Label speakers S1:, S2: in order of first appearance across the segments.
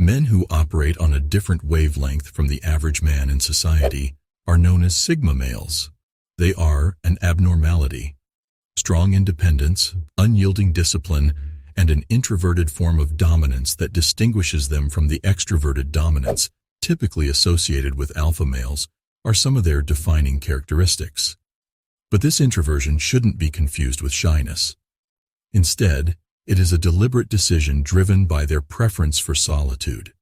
S1: Men who operate on a different wavelength from the average man in society are known as sigma males. They are an abnormality. Strong independence, unyielding discipline, and an introverted form of dominance that distinguishes them from the extroverted dominance typically associated with alpha males are some of their defining characteristics. But this introversion shouldn't be confused with shyness. Instead, it is a deliberate decision driven by their preference for solitude.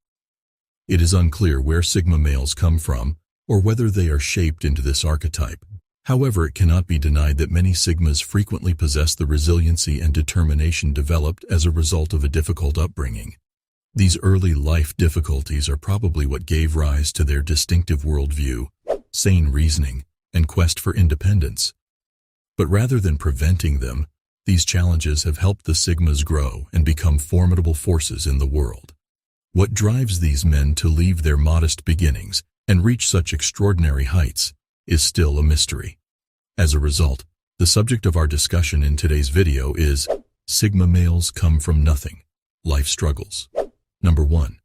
S1: It is unclear where sigma males come from or whether they are shaped into this archetype. However, it cannot be denied that many sigmas frequently possess the resiliency and determination developed as a result of a difficult upbringing. These early life difficulties are probably what gave rise to their distinctive worldview, sane reasoning, and quest for independence. But rather than preventing them, these challenges have helped the sigmas grow and become formidable forces in the world. What drives these men to leave their modest beginnings and reach such extraordinary heights is still a mystery. As a result, the subject of our discussion in today's video is Sigma males come from nothing, life struggles. Number 1.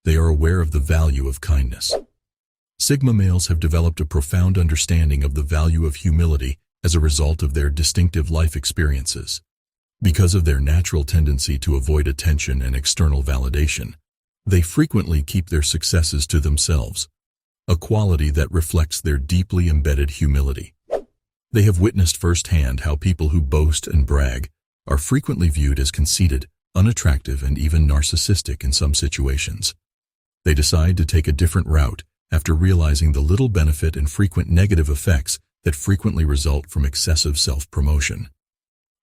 S1: They are aware of the value of kindness. Sigma males have developed a profound understanding of the value of humility as a result of their distinctive life experiences. Because of their natural tendency to avoid attention and external validation, they frequently keep their successes to themselves, a quality that reflects their deeply embedded humility. They have witnessed firsthand how people who boast and brag are frequently viewed as conceited, unattractive, and even narcissistic in some situations. They decide to take a different route after realizing the little benefit and frequent negative effects that frequently result from excessive self-promotion.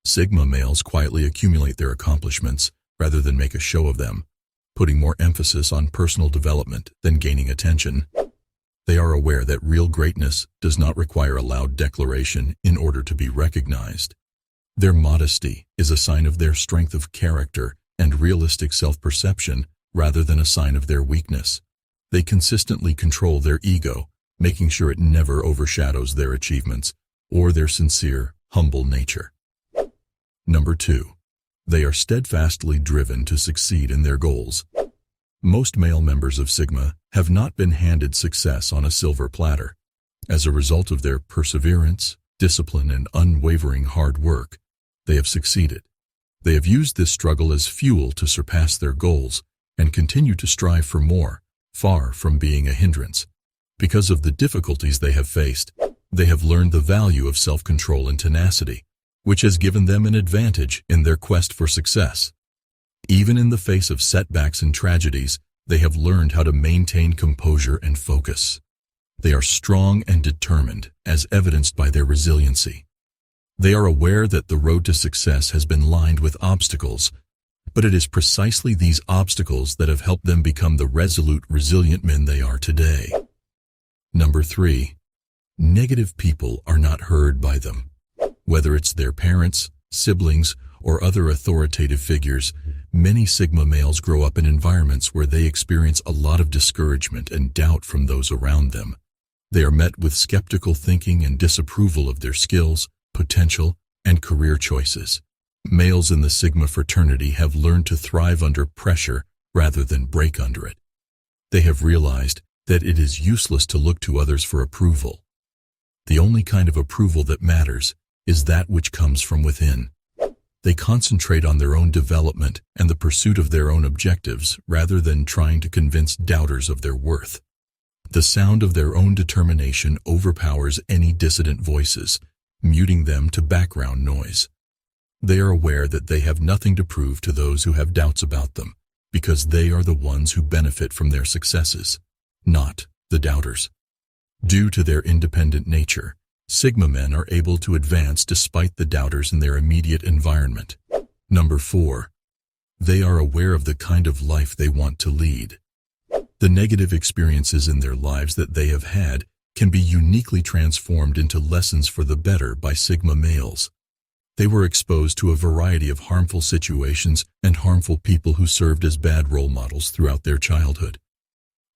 S1: Sigma males quietly accumulate their accomplishments rather than make a show of them, putting more emphasis on personal development than gaining attention. They are aware that real greatness does not require a loud declaration in order to be recognized. Their modesty is a sign of their strength of character and realistic self-perception rather than a sign of their weakness. They consistently control their ego, making sure it never overshadows their achievements or their sincere, humble nature. Number 2. They are steadfastly driven to succeed in their goals. Most male members of Sigma have not been handed success on a silver platter. As a result of their perseverance, discipline, and unwavering hard work, they have succeeded. They have used this struggle as fuel to surpass their goals and continue to strive for more, far from being a hindrance. Because of the difficulties they have faced, they have learned the value of self-control and tenacity, which has given them an advantage in their quest for success. Even in the face of setbacks and tragedies, they have learned how to maintain composure and focus. They are strong and determined, as evidenced by their resiliency. They are aware that the road to success has been lined with obstacles, but it is precisely these obstacles that have helped them become the resolute, resilient men they are today. Number 3. Negative people are not heard by them. Whether it's their parents, siblings, or other authoritative figures, many Sigma males grow up in environments where they experience a lot of discouragement and doubt from those around them. They are met with skeptical thinking and disapproval of their skills, potential, and career choices. Males in the Sigma fraternity have learned to thrive under pressure rather than break under it. They have realized that it is useless to look to others for approval. The only kind of approval that matters is that which comes from within. They concentrate on their own development and the pursuit of their own objectives rather than trying to convince doubters of their worth. The sound of their own determination overpowers any dissident voices, muting them to background noise. They are aware that they have nothing to prove to those who have doubts about them, because they are the ones who benefit from their successes, not the doubters. Due to their independent nature, Sigma men are able to advance despite the doubters in their immediate environment. Number 4. They are aware of the kind of life they want to lead. The negative experiences in their lives that they have had can be uniquely transformed into lessons for the better by Sigma males. They were exposed to a variety of harmful situations and harmful people who served as bad role models throughout their childhood.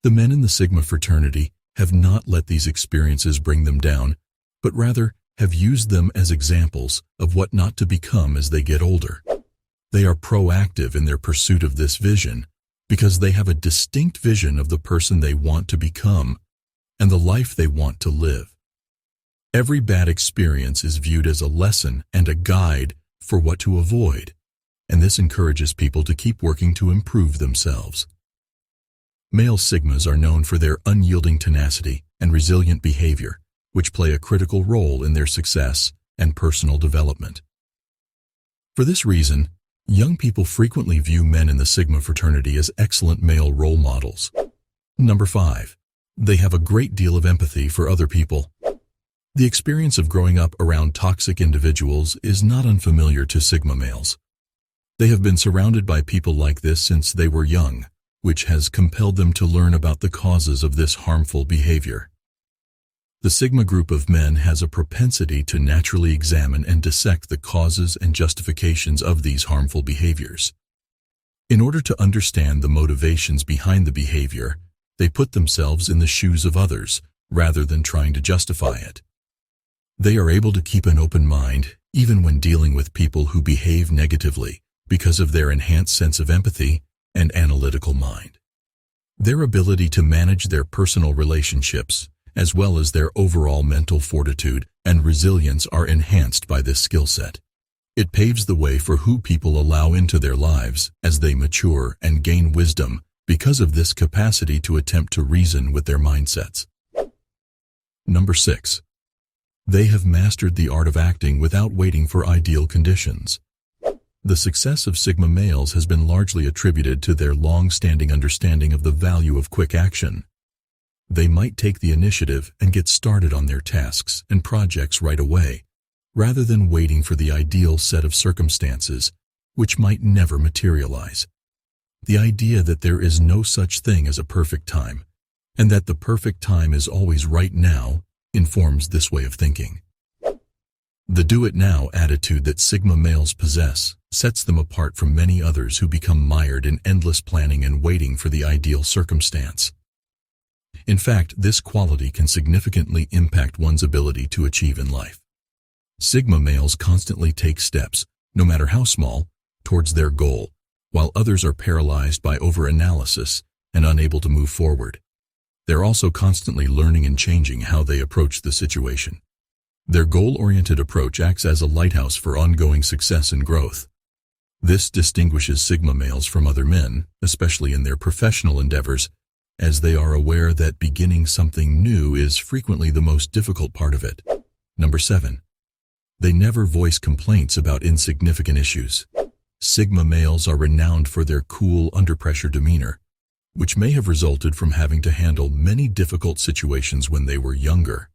S1: The men in the Sigma fraternity have not let these experiences bring them down, but rather have used them as examples of what not to become as they get older. They are proactive in their pursuit of this vision, because they have a distinct vision of the person they want to become and the life they want to live. Every bad experience is viewed as a lesson and a guide for what to avoid, and this encourages people to keep working to improve themselves. Male Sigmas are known for their unyielding tenacity and resilient behavior, which play a critical role in their success and personal development. For this reason, young people frequently view men in the Sigma fraternity as excellent male role models. Number 5. They have a great deal of empathy for other people. The experience of growing up around toxic individuals is not unfamiliar to Sigma males. They have been surrounded by people like this since they were young, which has compelled them to learn about the causes of this harmful behavior. The Sigma group of men has a propensity to naturally examine and dissect the causes and justifications of these harmful behaviors. In order to understand the motivations behind the behavior, they put themselves in the shoes of others, rather than trying to justify it. They are able to keep an open mind, even when dealing with people who behave negatively, because of their enhanced sense of empathy and analytical mind. Their ability to manage their personal relationships, as well as their overall mental fortitude and resilience, are enhanced by this skill set. It paves the way for who people allow into their lives as they mature and gain wisdom because of this capacity to attempt to reason with their mindsets. Number 6. They have mastered the art of acting without waiting for ideal conditions. The success of Sigma males has been largely attributed to their long-standing understanding of the value of quick action. They might take the initiative and get started on their tasks and projects right away, rather than waiting for the ideal set of circumstances, which might never materialize. The idea that there is no such thing as a perfect time, and that the perfect time is always right now, informs this way of thinking. The do-it-now attitude that Sigma males possess sets them apart from many others who become mired in endless planning and waiting for the ideal circumstance. In fact, this quality can significantly impact one's ability to achieve in life. Sigma males constantly take steps, no matter how small, towards their goal, while others are paralyzed by overanalysis and unable to move forward. They're also constantly learning and changing how they approach the situation. Their goal-oriented approach acts as a lighthouse for ongoing success and growth. This distinguishes Sigma males from other men, especially in their professional endeavors, as they are aware that beginning something new is frequently the most difficult part of it. Number 7. They never voice complaints about insignificant issues. Sigma males are renowned for their cool, under-pressure demeanor, which may have resulted from having to handle many difficult situations when they were younger.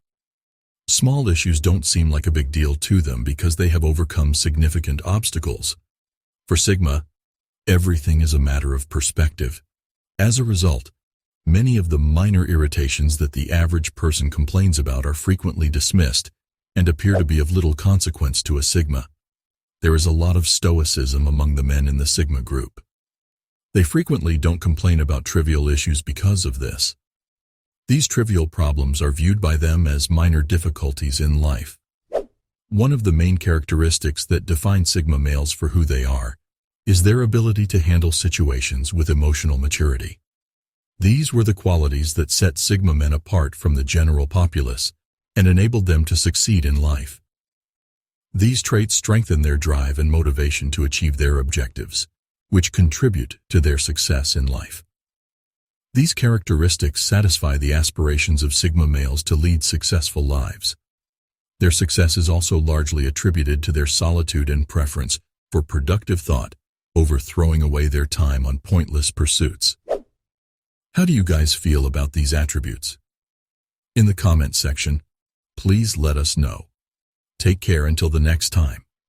S1: Small issues don't seem like a big deal to them because they have overcome significant obstacles. For Sigma, everything is a matter of perspective. As a result, many of the minor irritations that the average person complains about are frequently dismissed and appear to be of little consequence to a Sigma. There is a lot of stoicism among the men in the Sigma group. They frequently don't complain about trivial issues because of this. These trivial problems are viewed by them as minor difficulties in life. One of the main characteristics that define Sigma males for who they are is their ability to handle situations with emotional maturity. These were the qualities that set Sigma men apart from the general populace and enabled them to succeed in life. These traits strengthen their drive and motivation to achieve their objectives, which contribute to their success in life. These characteristics satisfy the aspirations of Sigma males to lead successful lives. Their success is also largely attributed to their solitude and preference for productive thought over throwing away their time on pointless pursuits. How do you guys feel about these attributes? In the comment section, please let us know. Take care until the next time.